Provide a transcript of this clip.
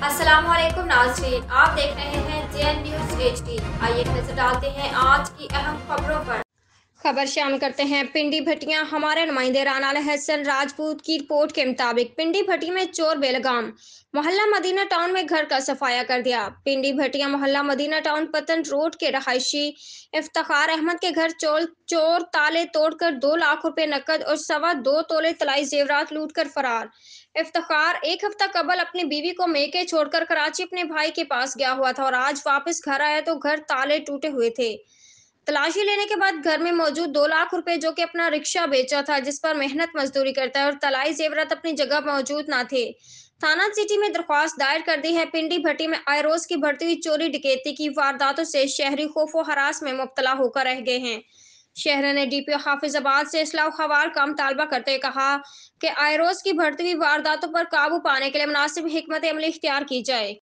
अस्सलामुअलैकुम नाज़रीन, आप देख रहे हैं जेएन न्यूज़ एचडी। आइए नजर डालते हैं आज की अहम खबरों पर। खबर शामिल करते हैं। पिंडी भटियां। हमारे नुमाइंदे राना हसन राजपूत की रिपोर्ट के मुताबिक पिंडी भट्टी में चोर बेलगाम, मोहल्ला मदीना टाउन में घर का सफाया कर दिया। पिंडी भटियां मोहल्ला मदीना टाउन पतन रोड के रहायशी इफ्तिखार अहमद के घर चोर ताले तोड़कर 2 लाख रुपए नकद और 2.25 तोले तलाई जेवरात लूट कर फरार। इफ्तिखार एक हफ्ता कबल अपनी बीवी को मेके छोड़कर कराची अपने भाई के पास गया हुआ था और आज वापस घर आया तो घर ताले टूटे हुए थे। तलाशी लेने के बाद घर में मौजूद 2 लाख रुपए, जो कि अपना रिक्शा बेचा था जिस पर मेहनत मजदूरी करता है, और तलाई जेवरात अपनी जगह मौजूद ना थे। थाना सिटी में दरख्वास्त दायर कर दी है। पिंडी भट्टी में आए रोज की बढ़ती हुई चोरी डकैती की वारदातों से शहरी खौफो हरास में मुब्तला होकर रह गए हैं। शहर ने डीपीओ हाफिजाबाद से इस्लाह हवाल का मुतालबा करते हुए कहा कि आए रोज की बढ़ती हुई वारदातों पर काबू पाने के लिए मुनासिब हिकमत अमली इख्तियार की जाए।